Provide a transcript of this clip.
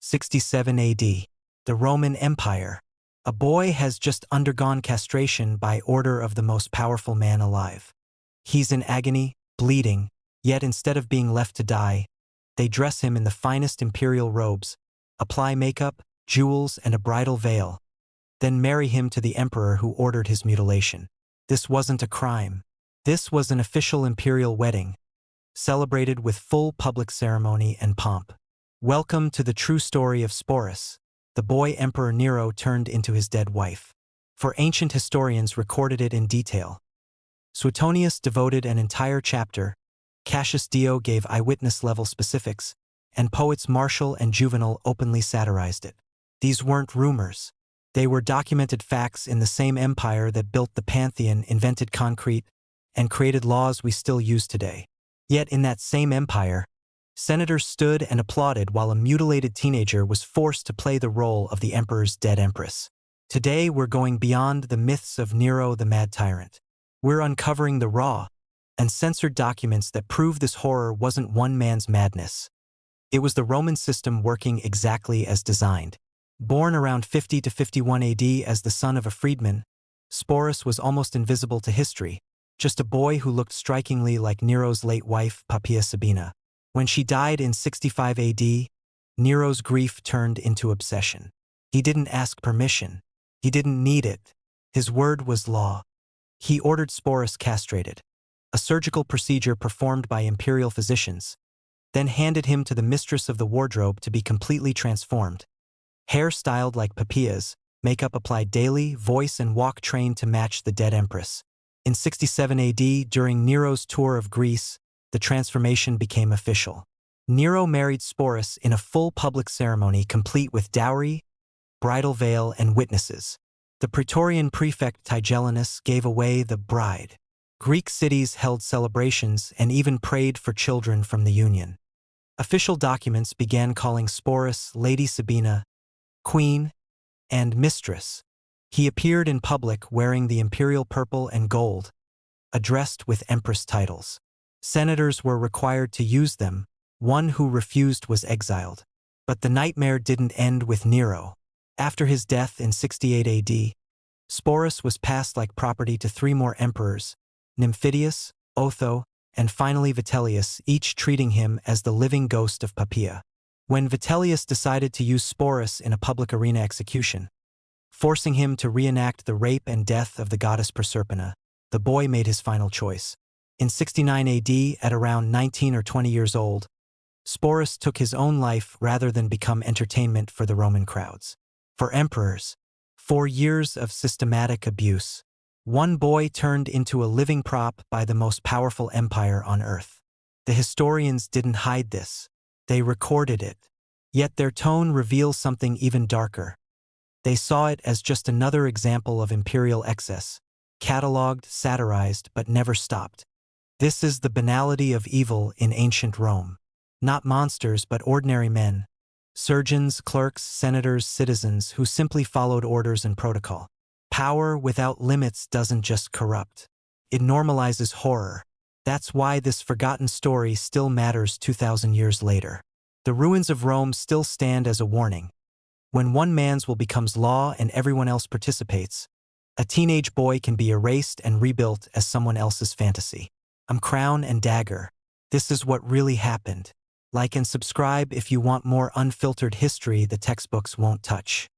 67 AD. The Roman Empire. A boy has just undergone castration by order of the most powerful man alive. He's in agony, bleeding, yet instead of being left to die, they dress him in the finest imperial robes, apply makeup, jewels, and a bridal veil, then marry him to the emperor who ordered his mutilation. This wasn't a crime. This was an official imperial wedding, celebrated with full public ceremony and pomp. Welcome to the true story of Sporus, the boy Emperor Nero turned into his dead wife. For ancient historians recorded it in detail. Suetonius devoted an entire chapter, Cassius Dio gave eyewitness-level specifics, and poets Martial and Juvenal openly satirized it. These weren't rumors. They were documented facts in the same empire that built the Pantheon, invented concrete, and created laws we still use today. Yet in that same empire, senators stood and applauded while a mutilated teenager was forced to play the role of the emperor's dead empress. Today we're going beyond the myths of Nero the mad tyrant. We're uncovering the raw, uncensored documents that prove this horror wasn't one man's madness. It was the Roman system working exactly as designed. Born around 50 to 51 AD as the son of a freedman, Sporus was almost invisible to history, just a boy who looked strikingly like Nero's late wife, Poppaea Sabina. When she died in 65 AD, Nero's grief turned into obsession. He didn't ask permission. He didn't need it. His word was law. He ordered Sporus castrated, a surgical procedure performed by imperial physicians, then handed him to the mistress of the wardrobe to be completely transformed. Hair styled like Poppaea's, makeup applied daily, voice and walk trained to match the dead empress. In 67 AD, during Nero's tour of Greece, the transformation became official. Nero married Sporus in a full public ceremony complete with dowry, bridal veil, and witnesses. The Praetorian prefect Tigellinus gave away the bride. Greek cities held celebrations and even prayed for children from the union. Official documents began calling Sporus Lady Sabina, Queen, and Mistress. He appeared in public wearing the imperial purple and gold, addressed with empress titles. Senators were required to use them. One who refused was exiled. But the nightmare didn't end with Nero. After his death in 68 AD, Sporus was passed like property to three more emperors, Nymphidius, Otho, and finally Vitellius, each treating him as the living ghost of Poppaea. When Vitellius decided to use Sporus in a public arena execution, forcing him to reenact the rape and death of the goddess Proserpina, the boy made his final choice. In 69 AD, at around 19 or 20 years old, Sporus took his own life rather than become entertainment for the Roman crowds. For emperors, 4 years of systematic abuse, one boy turned into a living prop by the most powerful empire on earth. The historians didn't hide this. They recorded it. Yet their tone reveals something even darker. They saw it as just another example of imperial excess, catalogued, satirized, but never stopped. This is the banality of evil in ancient Rome. Not monsters, but ordinary men. Surgeons, clerks, senators, citizens who simply followed orders and protocol. Power without limits doesn't just corrupt. It normalizes horror. That's why this forgotten story still matters 2,000 years later. The ruins of Rome still stand as a warning. When one man's will becomes law and everyone else participates, a teenage boy can be erased and rebuilt as someone else's fantasy. I'm Crown and Dagger. This is what really happened. Like and subscribe if you want more unfiltered history the textbooks won't touch.